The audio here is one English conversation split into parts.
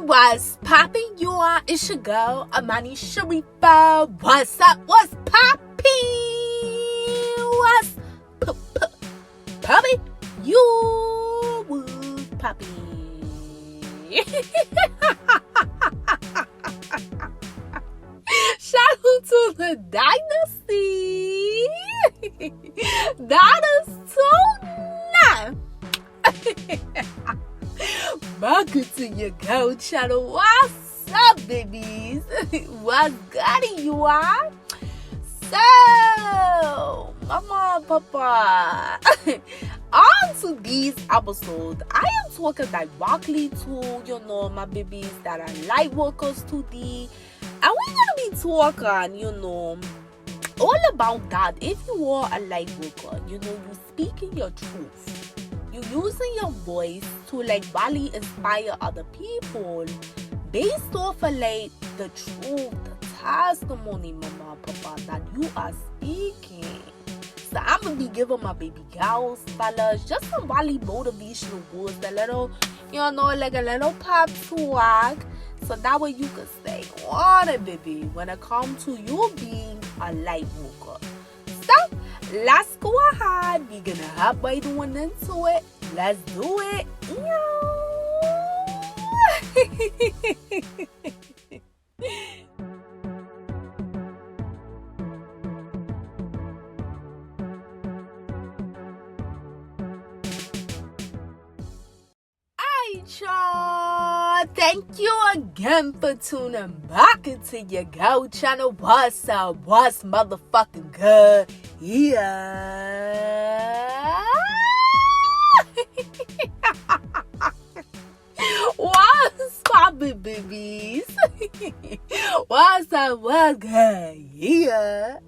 What's poppin'? You are, it's your girl, AmaniSharifah. What's up? What's poppin'? What's poppin'? You was poppin'. Shout out to the Dynasty. That is so nice. Welcome to your girl channel. What's up, babies? What's good, you are? So, mama, papa, on to these episodes, I am talking directly to, my babies that are light workers today. And we're gonna be talking, all about that. If you are a light worker, you speaking your truth. You using your voice to really inspire other people based off of the truth, the testimony, mama, papa, that you are speaking. So I'm gonna be giving my baby girls, fellas, just some really motivational words, a little, like a little pep talk, so that way you can stay on it, baby, when it comes to you being a light worker. So let's go ahead. We're gonna hop right on into it. Let's do it. Y'all, thank you again for tuning back into your girl channel. What's up? What's motherfucking good? Yeah. What's poppin', babies? What's up? What's good? Yeah.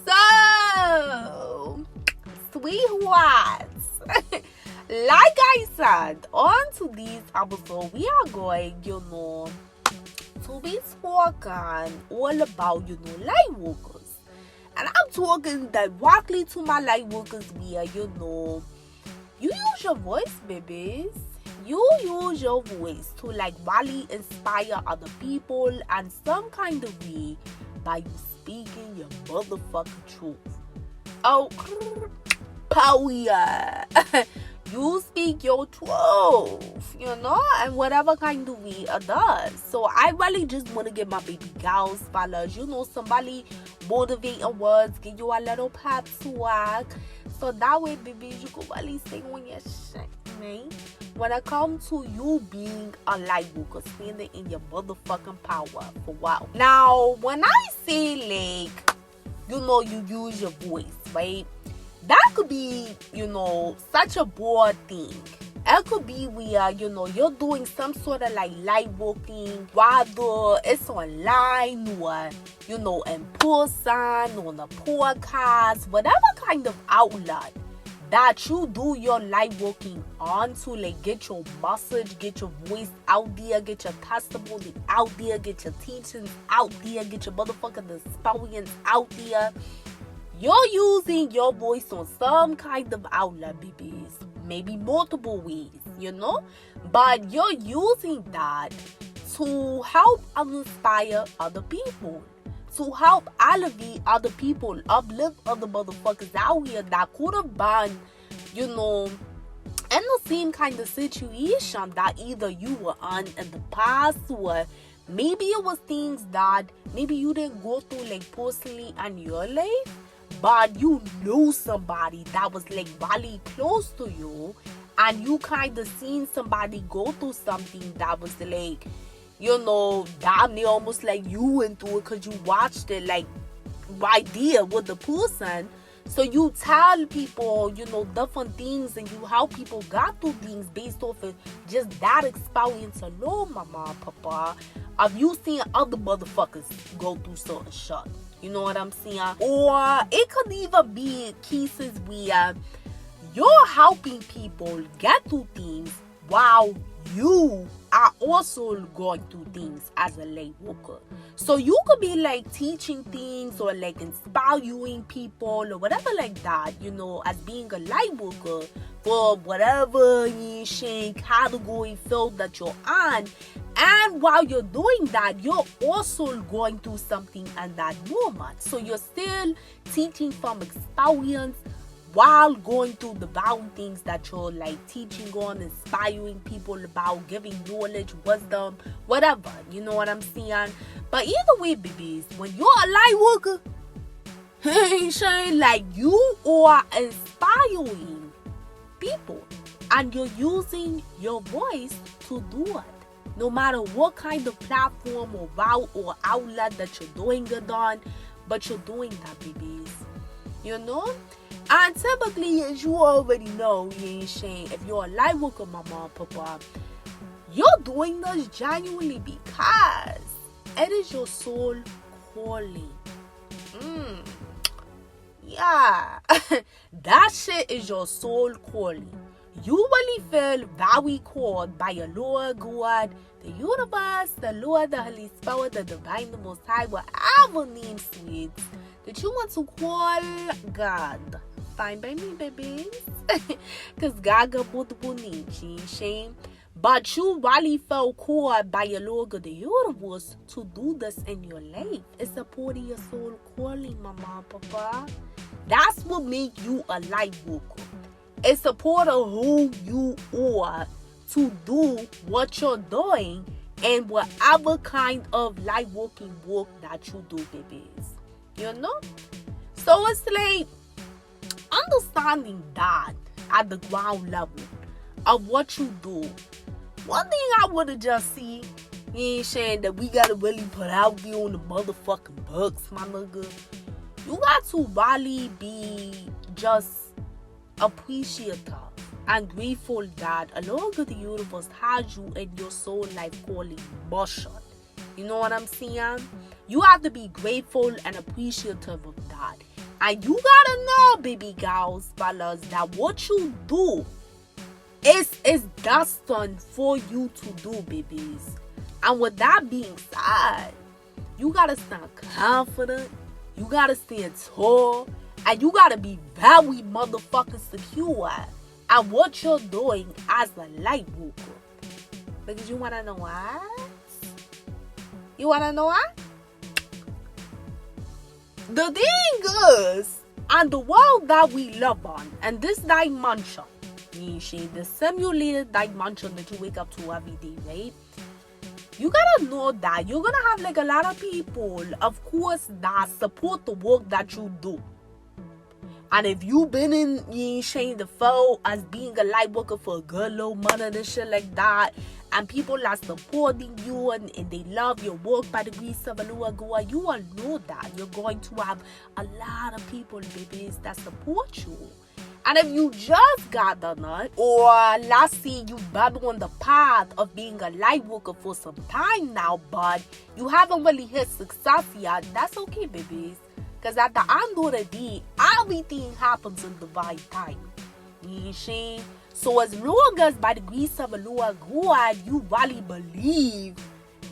So, sweethearts, like I said, on to these episodes, we are going, to be talking all about, light workers. And I'm talking directly to my light workers via, you use your voice, babies. You use your voice to really inspire other people and some kind of way by you speaking your motherfucking truth. Oh, power. You speak your truth, and whatever kind of way it does. So I really just want to give my baby girls, fellas, somebody motivating words, give you a little pep talk. So that way, babies, you can really stay on your shit, man. When it comes to you being a light worker, standing in your motherfucking power for a while. Now, when I say, you use your voice, right? That could be, such a broad thing. It could be where, you're doing some sort of light working, whether it's online or, in person, on a podcast, whatever kind of outlet that you do your light working on to get your message, get your voice out there, get your testimony out there, get your teachings out there, get your motherfucking experience out there. You're using your voice on some kind of outlet, babies. Maybe multiple ways, But you're using that to help inspire other people. To help elevate other people, uplift other motherfuckers out here that could have been, in the same kind of situation that either you were in the past, or maybe it was things that maybe you didn't go through personally in your life. But you knew somebody that was really close to you, and you kind of seen somebody go through something that was damn near almost you went through it because you watched it right there with the person. So you tell people, different things, and you help people got through things based off of just that experience alone, mama, papa, of you seeing other motherfuckers go through certain shit. You know what I'm saying? Or it could even be cases where you're helping people get through things while you are also going through things as a light worker. So you could be teaching things or inspiring people or whatever that, as being a light worker for whatever category field that you're on. And while you're doing that, you're also going through something in that moment. So you're still teaching from experience while going through the bound things that you're like teaching on, inspiring people about, giving knowledge, wisdom, whatever. You know what I'm saying? But either way, babies, when you're a light worker, like you are inspiring people and you're using your voice to do it. No matter what kind of platform or route or outlet that you're doing it on, but you're doing that, babies. You know? And typically, as you already know, if you're a light worker, mama, papa, you're doing this genuinely because it is your soul calling. Yeah. That shit is your soul calling. You really feel very called by your Lord God, the universe, the Lord, the Holy Spirit, the Divine, the Most High, whatever name sweet that you want to call God. Fine by me, babies. Because God got multiple needs, shame. But you really felt called by your Lord God, the universe, to do this in your life. It's supporting your soul calling, mama, papa. That's what makes you a light worker. It's support of who you are to do what you're doing and whatever kind of light working work that you do, babies. You know? So it's like understanding that at the ground level of what you do. One thing I would have just seen, you ain't saying that we gotta really put out there on the motherfucking books, my nigga. You got to really be just appreciative and grateful that along with the universe has you in your soul life calling motion. You know what I'm saying? You have to be grateful and appreciative of that. And you gotta know, baby girls, fellas, that what you do is destined for you to do, babies. And with that being said, you gotta stand confident, you gotta stand tall, and you gotta be very motherfucking secure at what you're doing as a light worker. Because you wanna know what? You wanna know what? The thing is, and the world that we live on, and this dimension, the simulated dimension that you wake up to every day, right? You gotta know that you're gonna have like a lot of people, of course, that support the work that you do. And if you've been in the field as being a light worker for a good little money and shit like that, and people are supporting you and they love your work by the grace of Allah, you will know that you're going to have a lot of people, babies, that support you. And if you just got done it, or let's say you've been on the path of being a light worker for some time now, but you haven't really hit success yet, that's okay, babies. Because at the end of the day, everything happens in the right time. You see? So as long as by the grace of Allah God, you really believe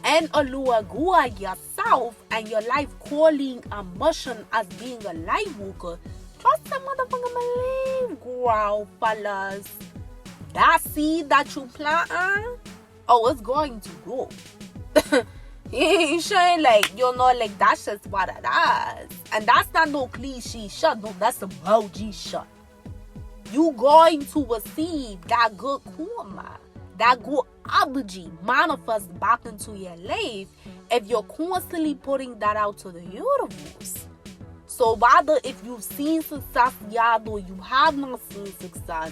in Allah God yourself and your life calling and mission as being a light worker, trust the motherfucking believe, girl, fellas. That seed that you plant, it's going to grow. You sure, like, you know, like, that's just what it is. And that's not no cliche shot. No, that's a OG shot. You going to receive that good karma, that good energy manifest back into your life if you're constantly putting that out to the universe. So whether if you've seen success yet or you have not seen success,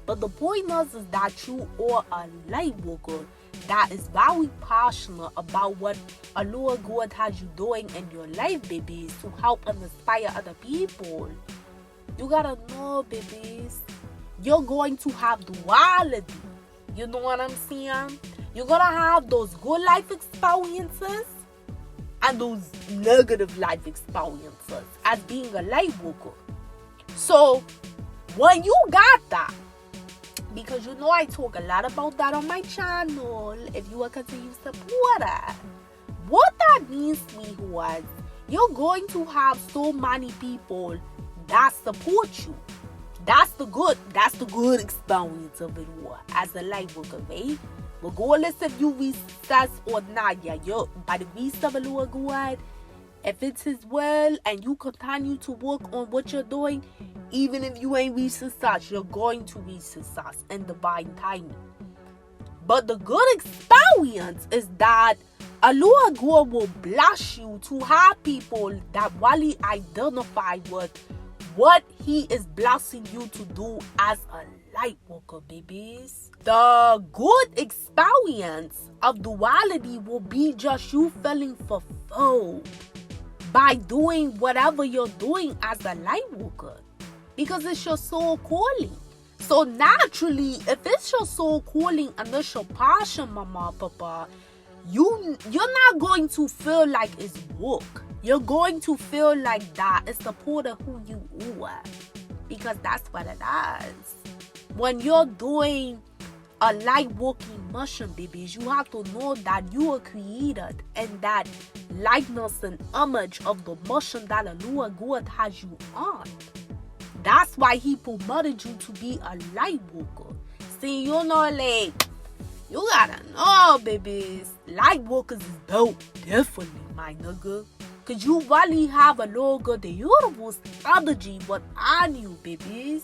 but the point is that you are a light worker that is very passionate about what Allah God has you doing in your life, babies, to help and inspire other people. You gotta know, babies, you're going to have duality. You know what I'm saying? You're gonna have those good life experiences and those negative life experiences as being a light worker. So when you got that, because you know I talk a lot about that on my channel, if you will continue to support that, what that means to me was you're going to have so many people that support you, That's the good experience of it all as a light worker, right? Regardless if you recess or not, yeah, you're by the grace of the Lord God, if it's His will and you continue to work on what you're doing, even if you ain't reached success, you're going to reach success in divine timing. But the good experience is that Allah God will bless you to have people that really identify with what He is blessing you to do as a light worker, babies. The good experience of duality will be just you feeling fulfilled by doing whatever you're doing as a light worker, because it's your soul calling. So naturally, if it's your soul calling and it's your passion, mama, papa, you're not going to feel like it's work. You're going to feel like that it's the part of who you are, because that's what it is. When you're doing a light working mission, babies, you have to know that you are created in that likeness and image of the mission that Allah God has you on. That's why He promoted you to be a light worker. See, you know, like, you gotta know, babies, light workers is built differently, my nigga. Cause you really have a logo, the universe energy within you, babies.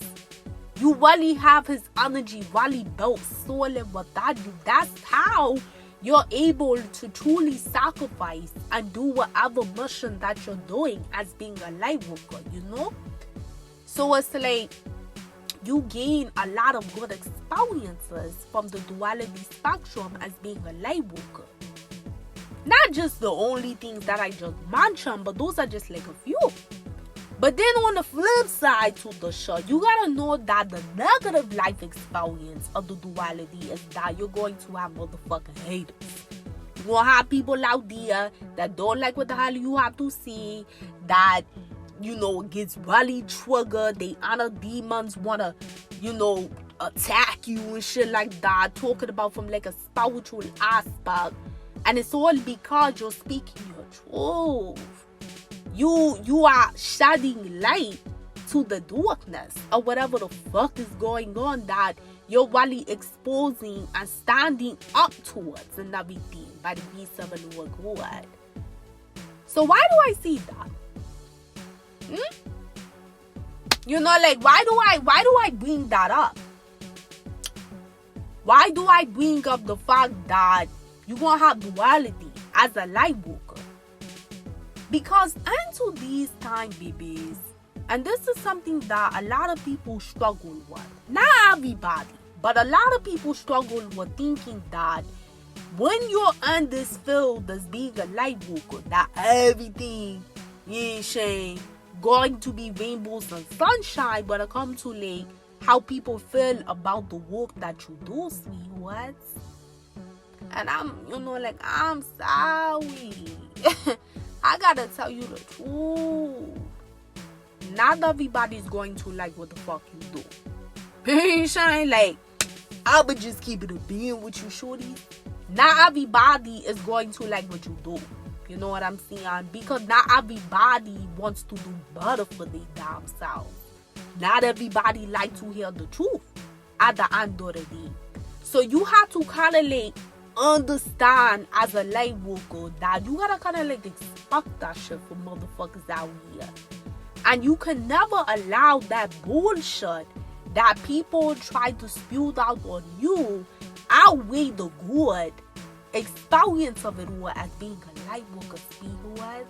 You really have His energy really built solid within you. That's how you're able to truly sacrifice and do whatever mission that you're doing as being a light worker, you know? So it's like you gain a lot of good experiences from the duality spectrum as being a light worker. Not just the only things that I just mentioned, but those are just like a few. But then on the flip side to the show, you gotta know that the negative life experience of the duality is that you're going to have motherfucking haters. You're gonna have people out there that don't like what the hell you have to say, that, you know, gets really triggered. They honor demons, wanna, you know, attack you and shit like that, talking about from like a spiritual aspect. And it's all because you're speaking your truth. You are shedding light to the darkness or whatever the fuck is going on that you're really exposing and standing up towards and everything by the grace of the Lord God. So why do I see that? You know, like, why do I bring that up? Why do I bring up the fact that you're gonna have duality as a light worker? Because until these time, babies, and this is something that a lot of people struggle with. Not everybody, but a lot of people struggle with thinking that when you're in this field as being a light worker, that everything is going to be rainbows and sunshine when it comes to like how people feel about the work that you do, sweetheart. And I'm sorry. I gotta tell you the truth. Not everybody's going to like what the fuck you do. Like, I would just keep it a being with you, shorty. Not everybody is going to like what you do. You know what I'm saying? Because not everybody wants to do better for their damn self. Not everybody like to hear the truth at the end of the day. So you have to kind of like understand as a light worker that you gotta kind of like expect that shit from motherfuckers out here. And you can never allow that bullshit that people try to spew out on you outweigh the good experience of it all as being a light worker, sweetheart.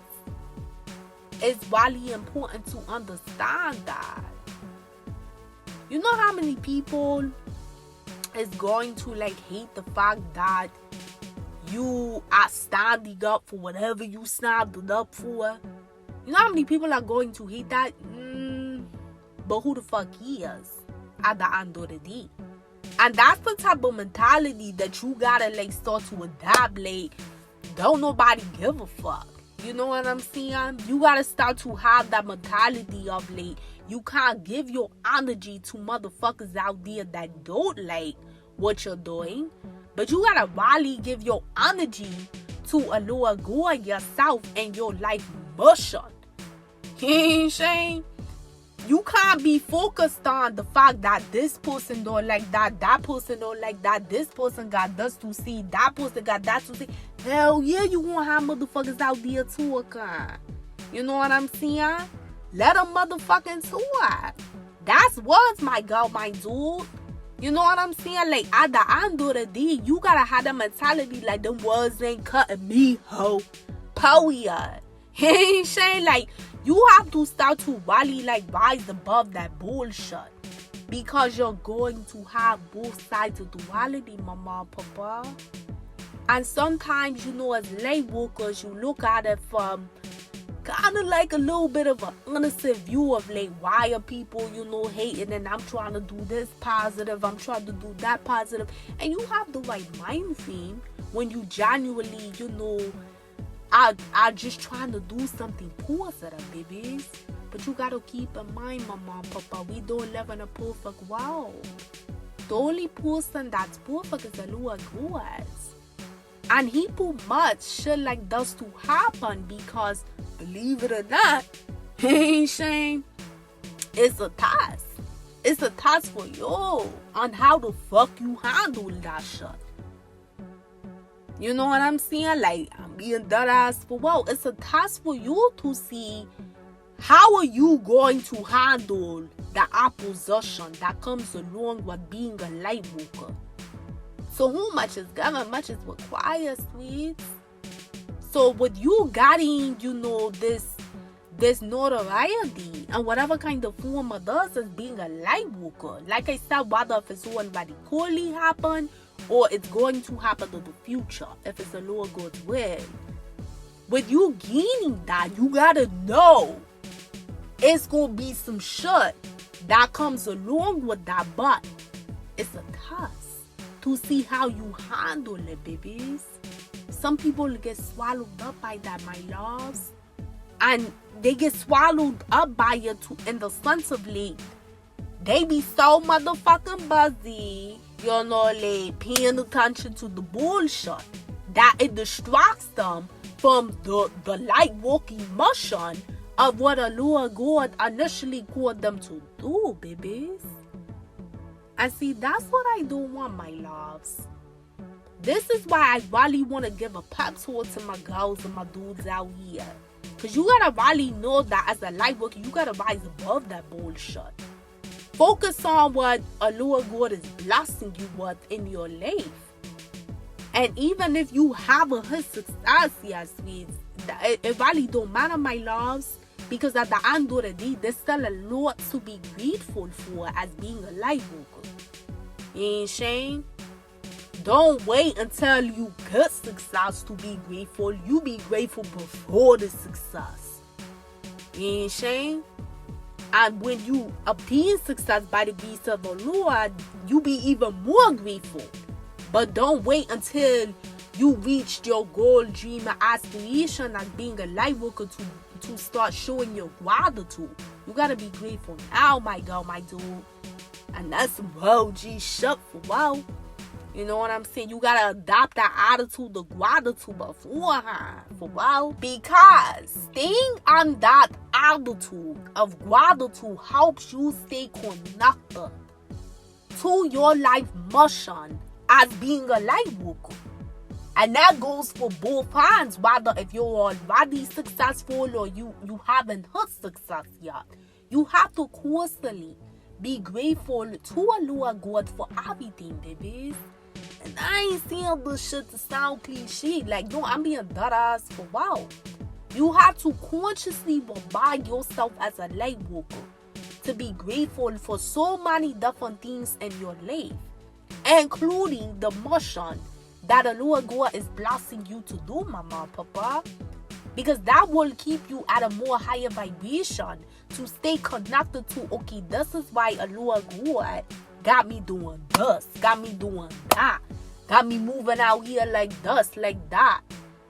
It's really important to understand that. You know how many people is going to like hate the fact that you are standing up for whatever you standing up for? You know how many people are going to hate that? But who the fuck he is at the end of the day? And that's the type of mentality that you gotta like start to adapt. Like, don't nobody give a fuck. You know what I'm saying? You gotta start to have that mentality of like, you can't give your energy to motherfuckers out there that don't like what you're doing. But you gotta really give your energy to a lower goal yourself and your life mission. You know what I'm saying? You can't be focused on the fact that this person don't like that person don't like that, this person got this to see, that person got that to see. Hell yeah, you gonna have motherfuckers out there too, okay? You know what I'm saying? Let them motherfucking talk. That's words, my girl, my dude. You know what I'm saying? Like, at the end of the day, you gotta have the mentality like them words ain't cutting me, ho. Period. He ain't saying like, you have to start to really like rise above that bullshit. Because you're going to have both sides of duality, mama, papa. And sometimes, you know, as lay workers, you look at it from kind of like a little bit of an innocent view of like, why are people, you know, hating, and I'm trying to do this positive, I'm trying to do that positive. And you have the right mind frame when you genuinely, you know, are just trying to do something positive, babies. But you gotta keep in mind, mama, papa, we don't live in a perfect world. The only person that's perfect is the Lord God. And he put much shit like this to happen because, believe it or not, he ain't saying it's a task. It's a task for you on how the fuck you handle that shit. You know what I'm saying? Like, I'm being dead ass for wow. It's a task for you to see how are you going to handle the opposition that comes along with being a light worker. So who much is given, much is required, sweets. So with you getting, you know, this notoriety and whatever kind of form it does as being a light worker. Like I said, whether if it's already currently happen or it's going to happen in the future, if it's the Lord God's will. With you gaining that, you gotta know it's gonna be some shit that comes along with that, but it's a task to see how you handle it, babies. Some people get swallowed up by that, my loves. And they get swallowed up by it in the sense of like, they be so motherfucking busy, you know, like paying attention to the bullshit that it distracts them from the light walking motion of what a Lord God initially called them to do, babies. And see, that's what I don't want, my loves. This is why I really want to give a pep talk to my girls and my dudes out here. Because you gotta really know that as a light worker, you gotta rise above that bullshit. Focus on what a Lord God is blessing you with in your life. And even if you have a his success, yes, sweets, it really don't matter, my loves. Because at the end of the day, there's still a lot to be grateful for as being a light worker. You ain't saying? Don't wait until you get success to be grateful. You be grateful before the success. You ain't saying? And when you obtain success by the grace of the Lord, you be even more grateful. But don't wait until you reach your goal, dream, and aspiration as being a light worker to start showing your gratitude. You gotta be grateful now, my girl, my dude. And that's some OG shit for wow. You know what I'm saying? You gotta adopt that attitude, the gratitude beforehand, for wow. Because staying on that attitude of gratitude helps you stay connected to your life mission as being a light worker. And that goes for both hands, whether if you're already successful or you haven't hit success yet. You have to constantly be grateful to a Lord God for everything, babies. And I ain't saying this shit to sound cliche. Like, yo, I'm being dead ass for wow. You have to consciously remind yourself as a light worker to be grateful for so many different things in your life, including the mission that the Lord God is blessing you to do, mama, papa. Because that will keep you at a more higher vibration to stay connected to, okay, this is why a Lord God got me doing this, got me doing that, got me moving out here like this, like that.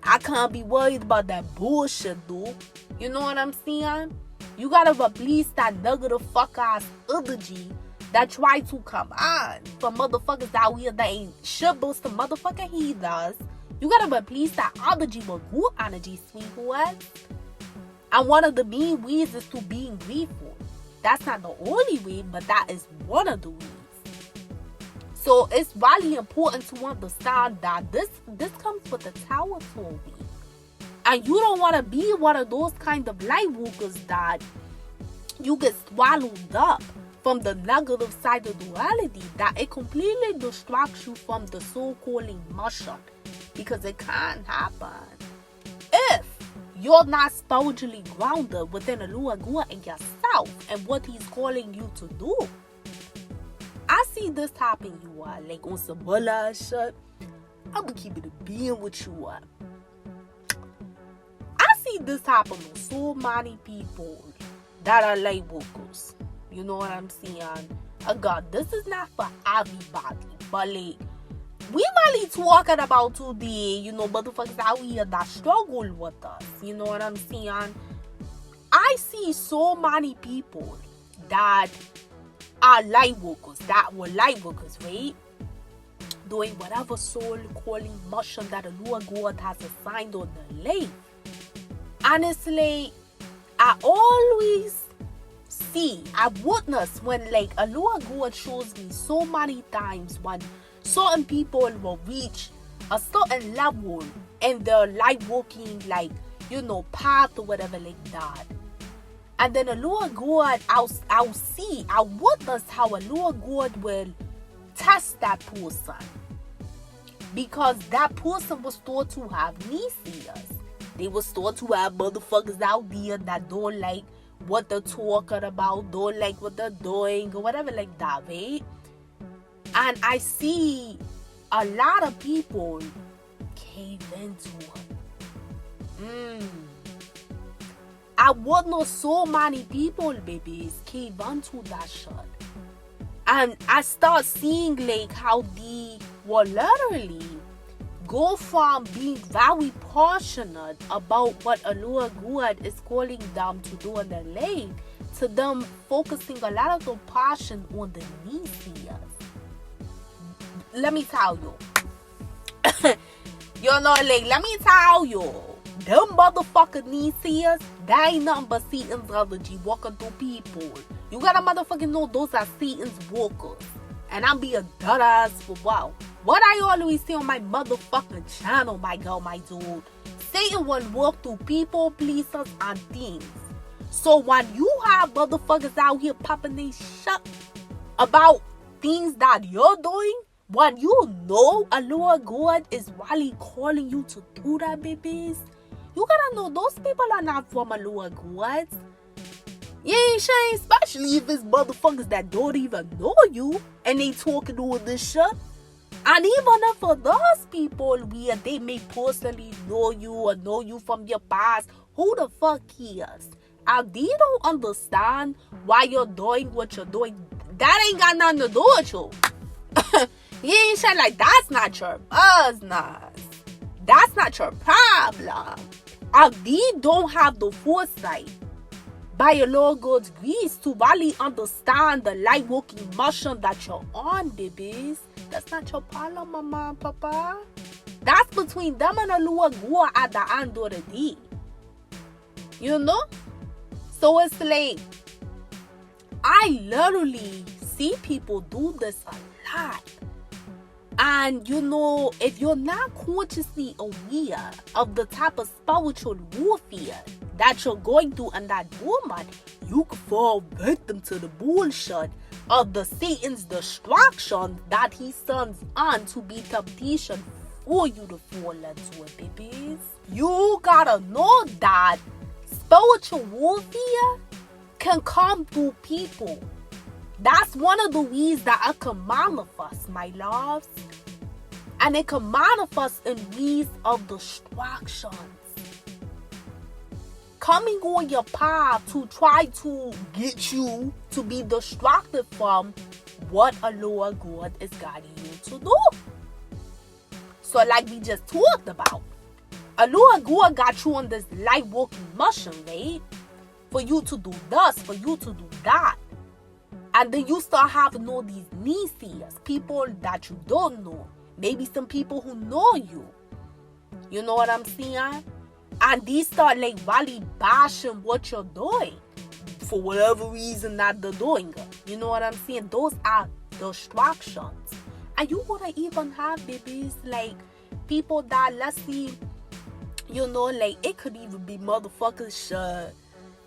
I can't be worried about that bullshit, dude. You know what I'm saying? You gotta replace that negative fuck ass energy that try to come on for motherfuckers out here that ain't shit but some motherfucking heathens. You gotta replace that energy with good energy, sweetheart. And one of the main ways is to being grateful. That's not the only way, but that is one of the ways. So it's really important to understand that this comes with the territory. And you don't want to be one of those kind of light workers that you get swallowed up from the negative side of duality, that it completely distracts you from the so-called emotion. Because it can't happen if you're not spiritually grounded within the Lord God and yourself and what He's calling you to do. I see this happen, you are like on some bulla shit. I'm gonna keep it a being with you are. I see this happen with so many people that are light workers. You know what I'm saying? God, this is not for everybody, but like, we really talking about today, you know, motherfuckers out here that struggle with us. You know what I'm saying? I see so many people that are light workers, that were light workers, right? Doing whatever soul calling mission that the Lord God has assigned on their life. Honestly, I always see, I witness when like a Lord God shows me so many times when certain people will reach a certain level in their life working, like, you know, path or whatever like that. And then the Lord God, I'll witness how a Lord God will test that person. Because that person was thought to have naysayers. They was thought to have motherfuckers out there that don't like what they're talking about, don't like what they're doing, or whatever like that, right? And I see a lot of people cave into it. I witness so many people, babies, cave into that shit. And I start seeing like how they will literally go from being very passionate about what a Lord God is calling them to do in their life, to them focusing a lot of their passion on the naysayers. Let me tell you. You know, like, let me tell you. Them motherfucking naysayers, they ain't nothing but Satan's energy walking through people. You gotta motherfucking know those are Satan's walkers. And I'm being dead ass for wow. What I always say on my motherfucking channel, my girl, my dude. Satan will walk through people, places, and things. So when you have motherfuckers out here popping their shit about things that you're doing, when you know a Lord God is really calling you to do that, babies, you gotta know those people are not from a Lord God. You ain't saying, especially if it's motherfuckers that don't even know you and they talking all this shit. And even if for those people where they may personally know you or know you from your past, who the fuck cares? And they don't understand why you're doing what you're doing. That ain't got nothing to do with you. You ain't saying like that's not your business. That's not your problem. And they don't have the foresight by your Lord God's grace to really understand the light working mission that you're on, babies. That's not your problem, mama and papa. That's between them and the Lord God at the end of the day. You know? So it's like, I literally see people do this a lot. And you know, if you're not consciously aware of the type of spiritual warfare that you're going through in that moment, you can fall victim to the bullshit of the Satan's destruction that he sends on to be temptation for you to fall into it, babies. You gotta know that spiritual warfare can come through people. That's one of the ways that it can manifest, my loves. And it can manifest in ways of distractions. Coming on your path to try to get you to be distracted from what a Lord God is guiding you to do. So like we just talked about, a Lord God got you on this light walking mission, right? For you to do this, for you to do that. And then you start having all these naysayers, people that you don't know. Maybe some people who know you. You know what I'm saying? And they start like really bashing what you're doing. for whatever reason that they're doing it. You know what I'm saying? Those are distractions. And you wanna even have babies like people that, let's see, you know, like it could even be motherfuckers,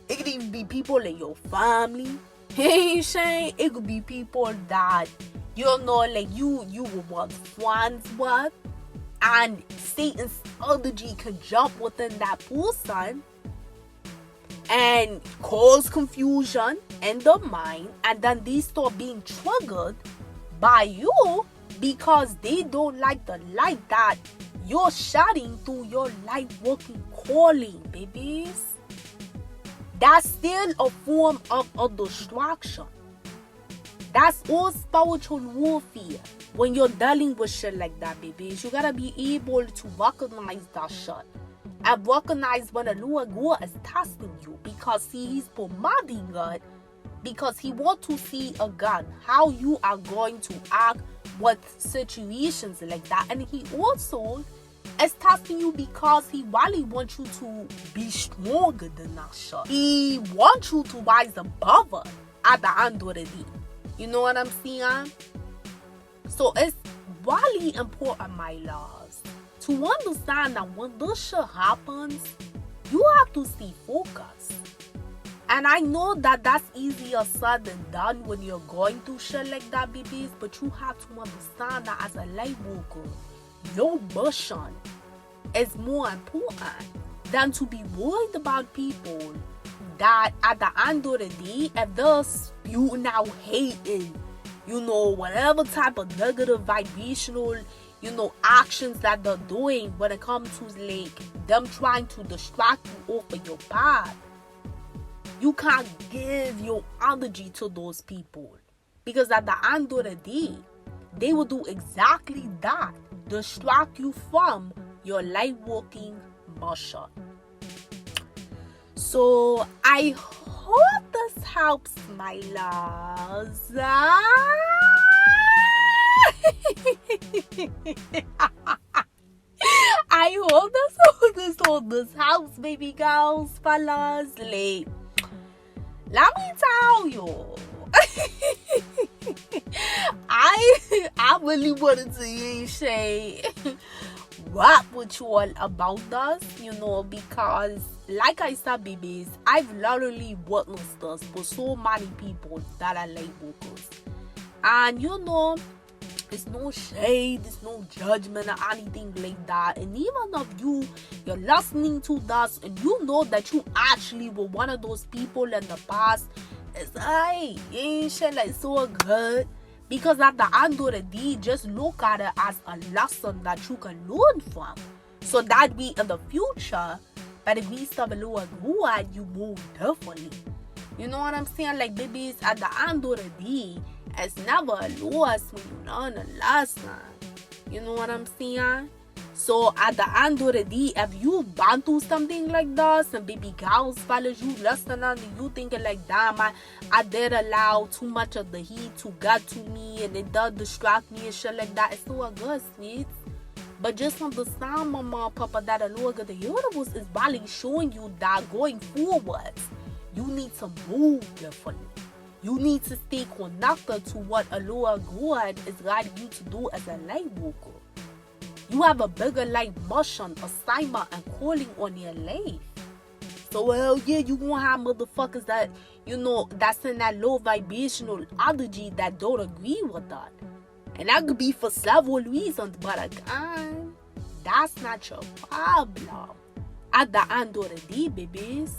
it could even be people in your family. Hey, Shane, it could be people that, you know, like you were once friends with, and Satan's energy can jump within that person and cause confusion in the mind, and then they start being triggered by you because they don't like the light that you're shedding through your light working calling, babies. That's still a form of a distraction. That's all spiritual warfare. When you're dealing with shit like that, babies, you gotta be able to recognize that shit. And recognize when the Lord God is testing you, because he's promoting it, because he wants to see again how you are going to act with situations like that. And he also is testing you because he really wants you to be stronger than that shit. He wants you to rise above it at the end of the day. You know what I'm saying? So it's really important, my loves, to understand that when this shit happens, you have to stay focused. And I know that that's easier said than done when you're going through shit like that, babies, but you have to understand that as a light worker, your mission is more important than to be worried about people that at the end of the day, if they're spewing out hate and, you know, whatever type of negative vibrational, you know, actions that they're doing when it comes to like them trying to distract you off of your path, you can't give your energy to those people, because at the end of the day, they will do exactly that, distract you from your light working mission. So I hope this helps, my loves. I hope this helps, baby girls, fellas. Like, let me tell you, I really wanted to say rap with you all about this, you know, because like I said, babies, I've literally witnessed this for so many people that are light workers. And you know, it's no shade, it's no judgment or anything like that. And even if you're listening to this and you know that you actually were one of those people in the past, it's hey, you ain't shit like so good. Because at the end of the day, just look at it as a lesson that you can learn from. So that we in the future, but if we stop a little good, you move differently. You know what I'm saying? Like, babies, at the end of the day, it's never a loss when you learn a lesson. You know what I'm saying? So at the end of the day, if you've gone through something like that, some baby girls, fellas, you listening and you thinking like, damn, I did allow too much of the heat to get to me and it does distract me and shit like that. It's so good, sweet. But just understand, mama, papa, that the Lord of the universe is really showing you that going forward, you need to move differently. You need to stay connected to what a lower God is guiding you to do as a light worker. You have a bigger life mission, assignment, and calling on your life. So, hell yeah, you gonna have motherfuckers that, you know, that's in that low vibrational energy that don't agree with that. And that could be for several reasons, but again, that's not your problem. At the end of the day, babies,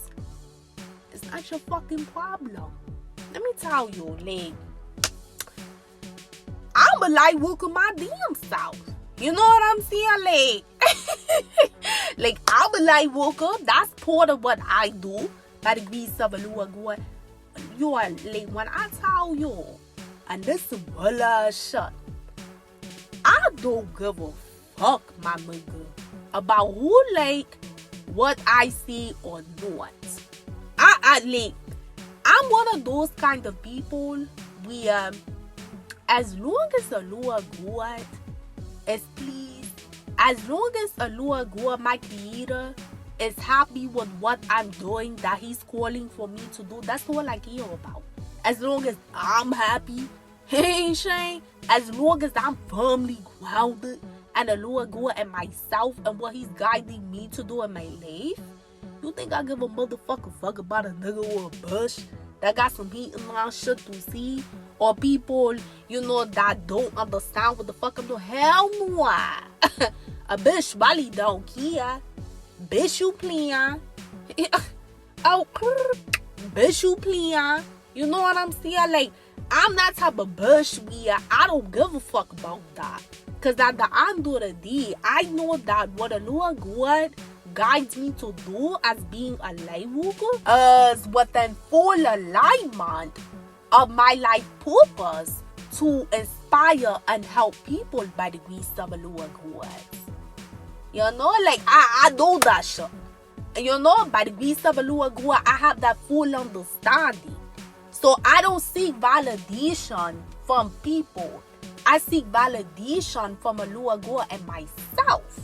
it's not your fucking problem. Let me tell you, like, I'm a light worker my damn self. You know what I'm saying? Like I'm a light worker. That's part of what I do. By the grace of a Lord, you are like, when I tell you, and this is a shit, I don't give a fuck, my nigga, about who like what I see or not. I'm one of those kind of people where as long as the Lord God is pleased, as long as the Lord God, my creator, is happy with what I'm doing that he's calling for me to do, that's all I care about. As long as I'm happy, hey Shane, as long as I'm firmly grounded and the Lord God and myself and what he's guiding me to do in my life, you think I give a motherfucker fuck about a nigga or a bush that got some heat and all shit to see? Or people, that don't understand what the fuck I'm doing? Hell no. A bitch really don't care. Bitch, you playing. Oh, bitch, you playing. You know what I'm saying? Like, I'm that type of bitch where I don't give a fuck about that. Because at the end of the day, I know that what the Lord God guides me to do as being a life walker is within full alignment of my life purpose to inspire and help people by the grace of the Lord God. Like I know that shit. And by the grace of the Lord God, I have that full understanding. So I don't seek validation from people. I seek validation from the Lord God and myself.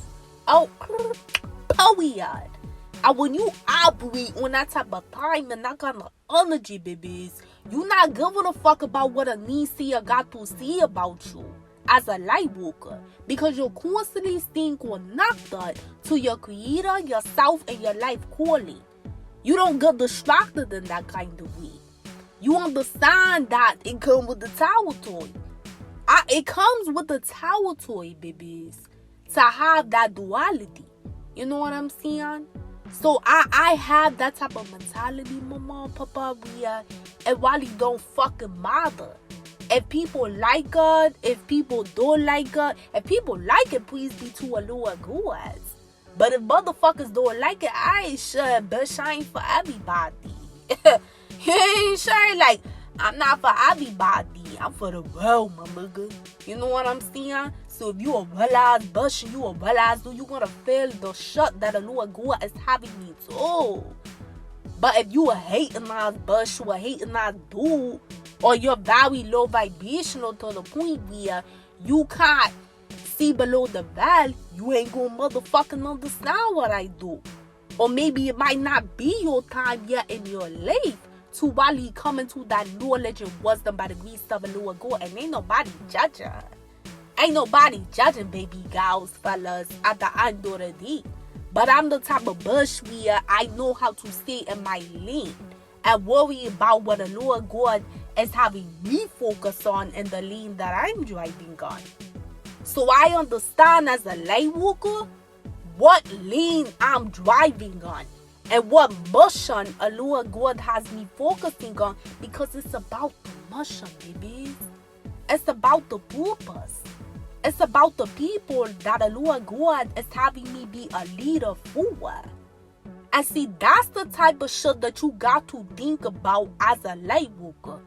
Oh, period. And when you operate on that type of time and that kind of energy, babies, you're not giving a fuck about what a Nee Sha got to say about you as a light walker, because you're constantly staying connected to your creator, yourself, and your life calling. You don't get distracted in that kind of way. You understand that it comes with the territory. It comes with the territory, babies, to have that duality. You know what I'm saying? So I have that type of mentality, mama, papa, where it really don't fucking matter. If people like it, if people don't like it, if people like it, please be to a lower God. But if motherfuckers don't like it, I ain't sure, bitch, I ain't for everybody. You ain't sure, like, I'm not for everybody. I'm for the world, my nigga. You know what I'm saying? So if you a well-ass bush, you a well-ass dude, you gonna feel the shit that the Lord God is having me to. But if you a hating ass bush, you a hating ass dude, or you're very low vibrational to the point where you can't see below the veil, you ain't gonna motherfucking understand what I do. Or maybe it might not be your time yet in your life to really come into that knowledge and wisdom by the grace of the Lord God. And ain't nobody judging. Ain't nobody judging, baby girls, fellas, at the end of the day. But I'm the type of bush where I know how to stay in my lane and worry about what the Lord God is having me focus on in the lane that I'm driving on. So I understand as a light walker what lane I'm driving on and what mission a Lord God has me focusing on, because it's about the mission, babies. It's about the purpose. It's about the people that the Lord God is having me be a leader for. And see, that's the type of shit that you got to think about as a light walker.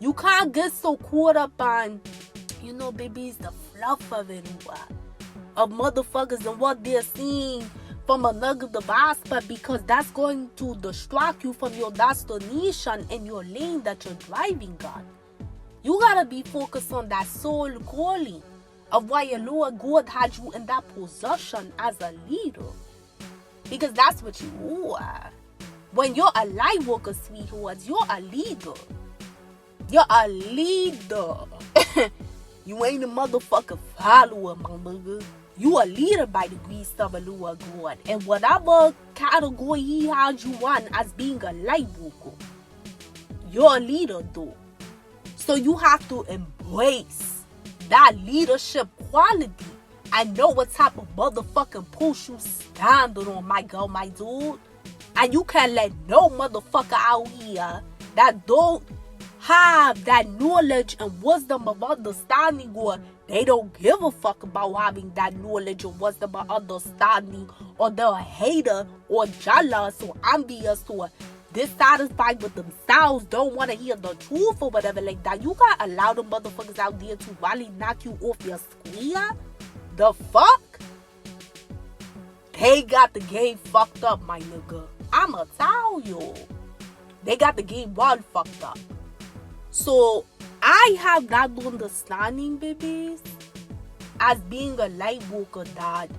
You can't get so caught up on, babies, the fluff of it of motherfuckers and what they're seeing from a negative aspect, because that's going to distract you from your destination in your lane that you're driving on. You gotta be focused on that soul calling of why your Lord God had you in that position as a leader. Because that's what you are. When you're a light worker, sweethearts, you're a leader. You're a leader. You ain't a motherfucking follower, my nigga. You a leader by the grace of the Lord God. And whatever category he has you on as being a light worker, you're a leader though. So you have to embrace that leadership quality and know what type of motherfucking push you standing on, my girl, my dude. And you can't let no motherfucker out here that don't have that knowledge and wisdom of understanding, or they don't give a fuck about having that knowledge or wisdom of understanding, or they're a hater or jealous or envious or dissatisfied with themselves, don't want to hear the truth or whatever like that. You gotta allow them motherfuckers out there to really knock you off your square. The fuck? They got the game fucked up, my nigga. I'ma tell you. They got the game well fucked up. So I have that understanding, babies, as being a light worker, that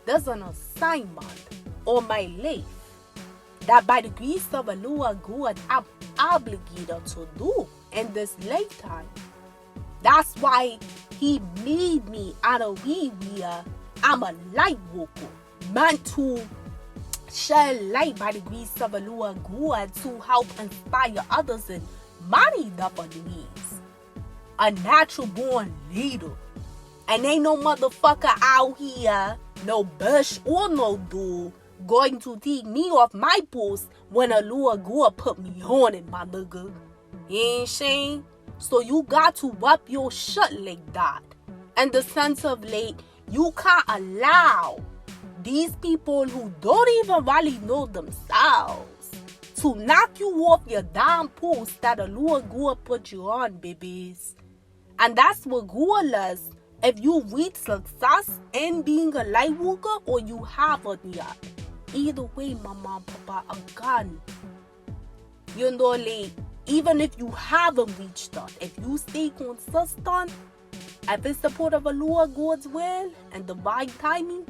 there's an assignment on my life that by the grace of Allah God I'm obligated to do in this lifetime. That's why He made me out of where I'm a light worker, meant to share light by the grace of Allah God to help inspire others in many different ways. A natural born leader. And ain't no motherfucker out here, no bush or no dude, going to take me off my post when Allah God put me on it, my nigga. You ain't saying? So you got to wipe your shit like that. In the sense of like, you can't allow these people who don't even really know themselves to knock you off your damn post that Allah God put you on, babies. And that's what goal is. If you reach success in being a light worker or you haven't yet. Either way, mama and papa, again. You know, like, even if you haven't reached that, if you stay consistent, if it's the part of Allah God's will and divine timing,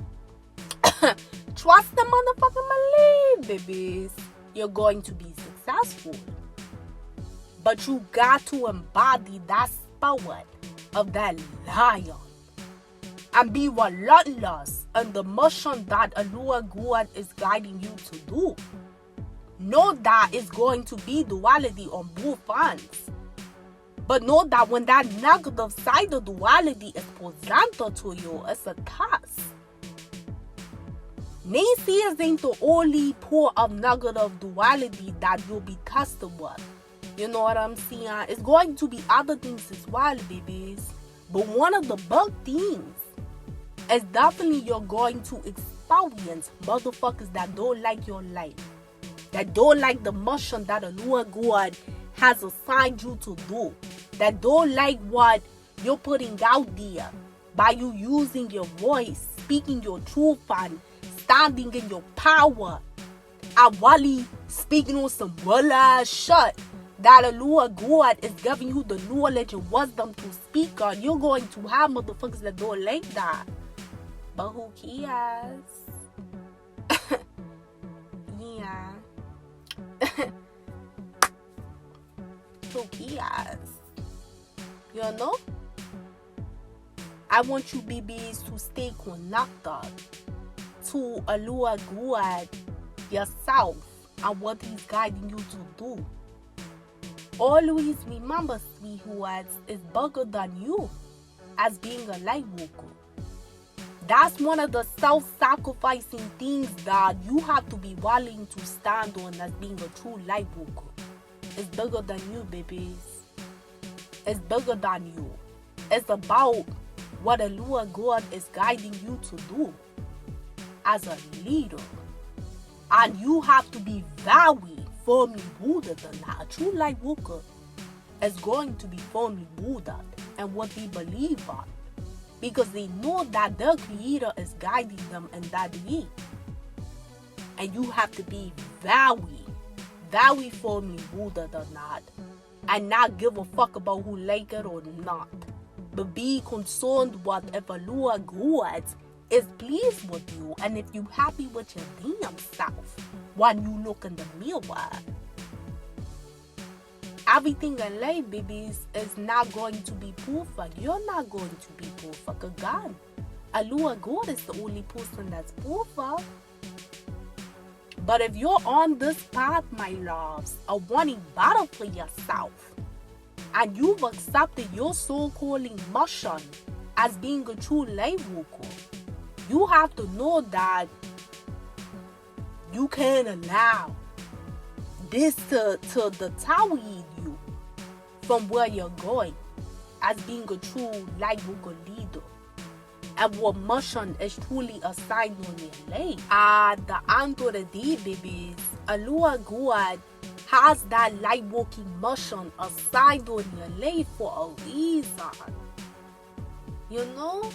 trust the motherfucking believe, babies. You're going to be successful. But you got to embody that spirit of that lion and be relentless in the mission that Allah God is guiding you to do. Know that it's going to be duality on both ends. But know that when that negative side of duality is presented to you, it's a test. Naysayers ain't the only part of negative duality that you'll be tested with. You know what I'm saying? It's going to be other things as well, babies. But one of the big things is definitely you're going to experience motherfuckers that don't like your life. That don't like the mission that Allah God has assigned you to do. That don't like what you're putting out there by you using your voice, speaking your truth and standing in your power. And really speaking on some bull-ass shit that Allah God is giving you the knowledge and wisdom to speak on. You're going to have motherfuckers that don't like that. But who cares? Yeah. Who cares? You know? I want you babies to stay connected to Allah God yourself and what He's guiding you to do. Always remember, sweethearts, is bigger than you as being a light worker. That's one of the self-sacrificing things that you have to be willing to stand on as being a true light worker. It's bigger than you, babies. It's bigger than you. It's about what Allah God is guiding you to do as a leader. And you have to be very firmly rooted in that. A true light worker is going to be firmly rooted in what they believe in. Because they know that their Creator is guiding them in that way. And you have to be very, very firmly rooted in that. And not give a fuck about who like it or not. But be concerned with if Allah God is pleased with you. And if you happy with your damn self when you look in the mirror. Everything in life, babies, is not going to be perfect. You're not going to be perfect again. Allah God is the only person that's perfect. But if you're on this path, my loves, of wanting better for yourself, and you've accepted your soul-calling mission as being a true life worker, you have to know that you can't allow this to deter you from where you're going as being a true life worker leader. And what mission is truly assigned on your life. At the end of the day, babies, Allah God has that light working mission assigned on your life for a reason. You know?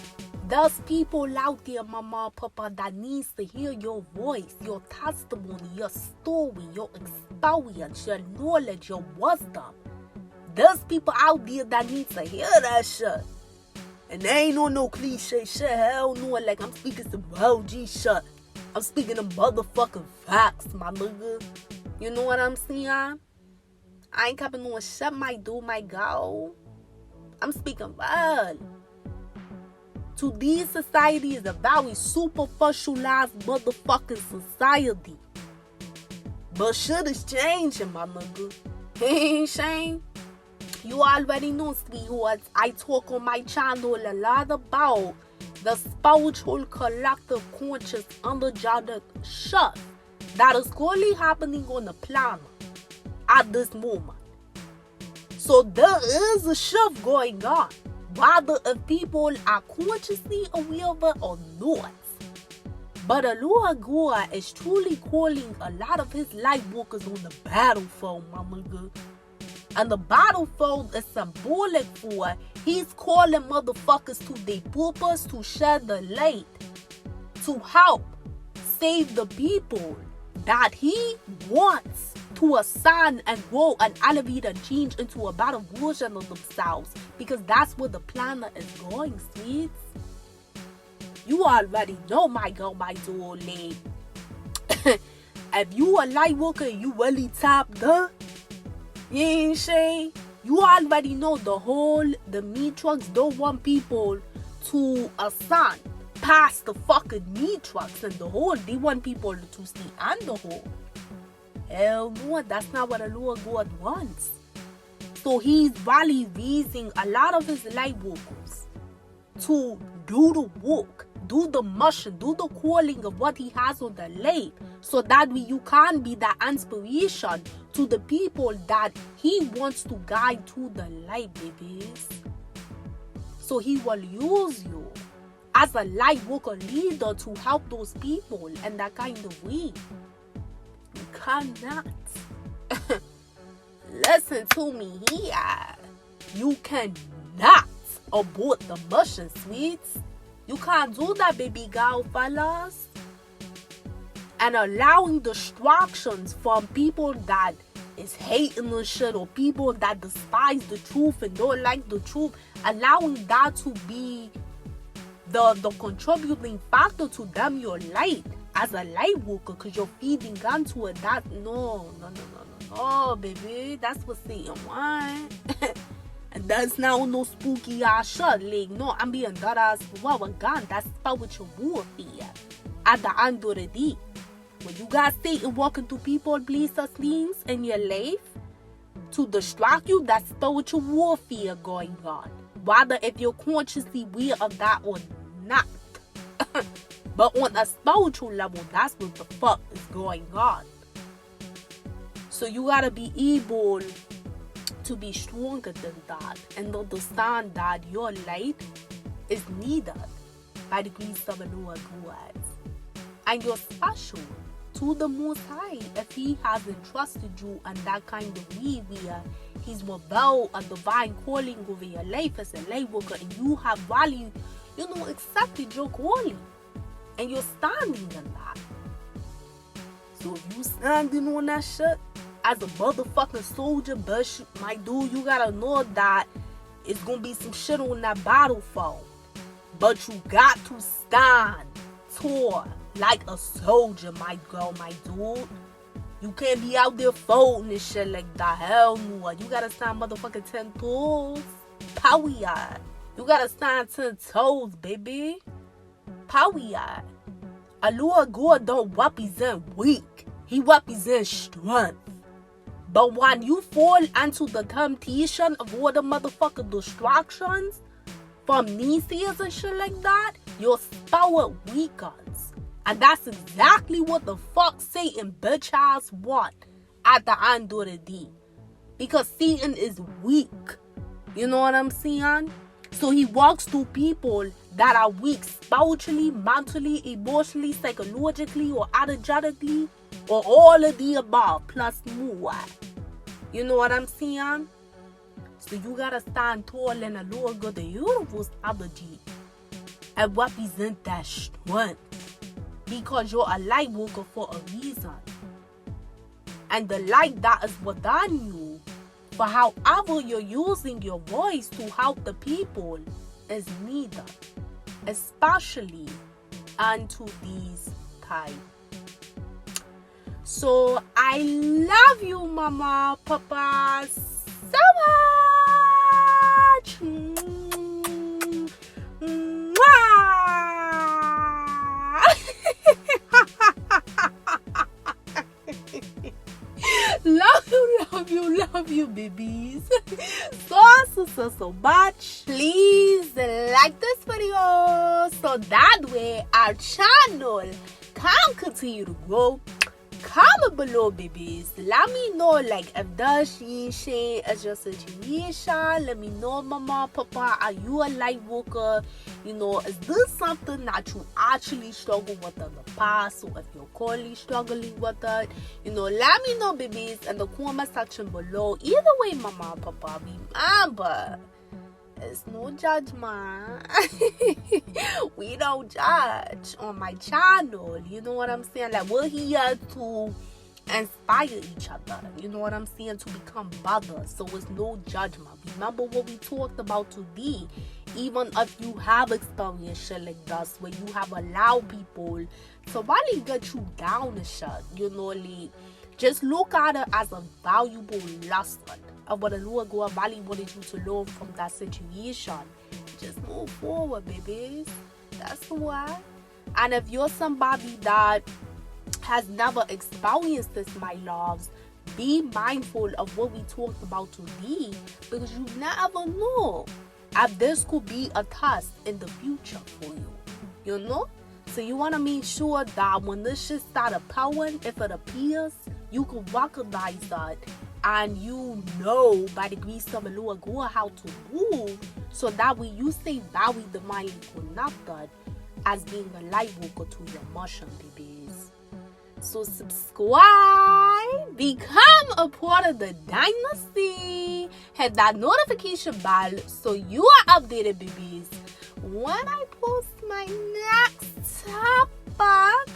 There's people out there, mama, papa, that needs to hear your voice, your testimony, your story, your experience, your knowledge, your wisdom. There's people out there that need to hear that shit. And they ain't on no cliche shit. Hell no, like I'm speaking some OG shit. I'm speaking of motherfucking facts, my nigga. You know what I'm saying? I ain't capping on shit, my dude, my girl. I'm speaking well. To these societies, a very superficialized motherfucking society. But shit is changing, my nigga. Ain't Shane? You already know, sweethearts. I talk on my channel a lot about the spiritual collective conscious energetic shift that is currently happening on the planet at this moment. So there is a shift going on, whether if people are consciously aware of it or not. But the Lord God is truly calling a lot of his light workers on the battlefield, my nigga. And the battlefield is symbolic for he's calling motherfuckers to their purpose to shed the light, to help save the people that he wants to assign and grow and elevate and change into a better version of themselves, because that's where the planet is going, sweets. You already know, my girl, my darling. If you a light worker, you really tapped up. You ain't saying? You already know the matrix don't want people to assign past the fucking matrix and the whole. They want people to stay on the whole. Hell no, that's not what the Lord God wants. So he's really raising a lot of his light workers to do the work, do the mission, do the calling of what he has on the light, so that way you can be the inspiration to the people that he wants to guide to the light, babies. So he will use you as a light worker leader to help those people in that kind of way. You cannot listen to me here. You cannot abort the mission, sweets. You can't do that, baby girl, fellas. And allowing distractions from people that is hating the shit, or people that despise the truth and don't like the truth, allowing that to be the contributing factor to them your light as a light worker, because you're feeding onto it. That no, baby, that's what Satan wants. And that's not no spooky ass shit. Like, no, I'm being that ass for what gun. That's spiritual warfare at the end of the day. When you got Satan walking through people, places, things in your life to distract you, that's spiritual warfare going on. Whether if you're consciously aware of that or not. But on a spiritual level, that's what the fuck is going on. So you gotta be able to be stronger than that and understand that your light is needed by the grace of the Lord God. And you're special to the Most High if he has entrusted you in that kind of way where he's revealed a divine calling over your life as a light worker, and you have value, accepted your calling and you're standing in that. So if you standing on that shit as a motherfucking soldier, but my dude, you gotta know that it's gonna be some shit on that battlefield, but you got to stand tall like a soldier, my girl, my dude. You can't be out there folding and shit like that. Hell no. You gotta stand motherfucking 10 toes. Power. You gotta stand 10 toes, baby. Power. A Lord God don't represent weak. He represents strength. But when you fall into the temptation of all the motherfucking distractions from naysayers and shit like that, your spirit weakens. And that's exactly what the fuck Satan bitch ass want at the end of the day. Because Satan is weak. You know what I'm saying? So he walks through people that are weak spiritually, mentally, emotionally, psychologically, or energetically, or all of the above, plus more. You know what I'm saying? So you gotta stand tall in the Lord God, the universe energy, and represent that strength. Because you're a light worker for a reason. And the light that is within you, for however you're using your voice to help the people, is needed. Especially unto these okay? So I love you, Mama, Papa, so much. Love you, babies. So much. Please like this video so that way our channel can continue to grow. Comment below, babies. Let me know, like, if she is your situation. Let me know, Mama, Papa, are you a light worker? You know, is this something that you actually struggle with in the past, or if you're currently struggling with it? You know, let me know, babies, in the comment section below. Either way, Mama, Papa, remember, it's no judgment. We don't judge on my channel. You know what I'm saying? Like, we're here to inspire each other. You know what I'm saying? To become brothers. So it's no judgment. Remember what we talked about today. Even if you have experienced shit like this, where you have allowed people to really get you down and shit, you know, like, just look at it as a valuable lesson of what the Lord God really wanted you to learn from that situation. Just move forward, babies. That's why. And if you're somebody that has never experienced this, my loves, be mindful of what we talked about today, because you never know if this could be a test in the future for you. You know? So you want to make sure that when this shit start appearing, if it appears, you can recognize that, and you know by the grace of the Lord God how to move, so that way you stay very divinely connected as being a light worker to your mission, babies. So subscribe, become a part of the Dynasty, hit that notification bell so you are updated, babies, when I post my next topic.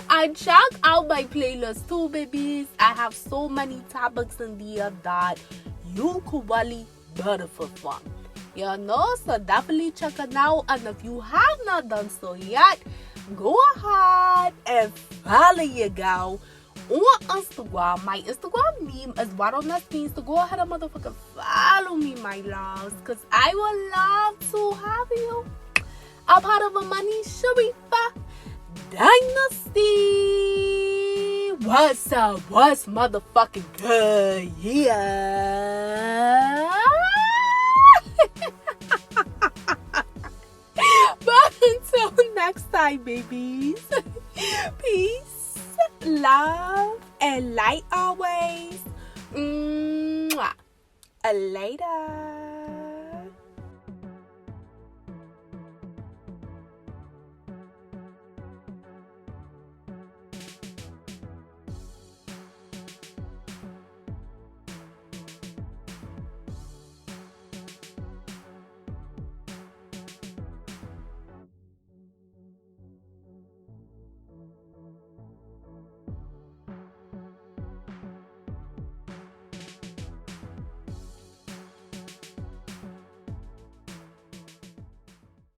And check out my playlist too, babies. I have so many topics in there that you could really benefit from. You know, so definitely check it out. And if you have not done so yet, go ahead and follow your girl on Instagram. My Instagram name is right on that screen, so go ahead and motherfucker follow me, my loves, because I would love to have you a part of AmaniSharifah Dynasty. What's up? What's motherfucking good? Yeah. But until next time, babies, peace, love, and light always. Mwah. Later.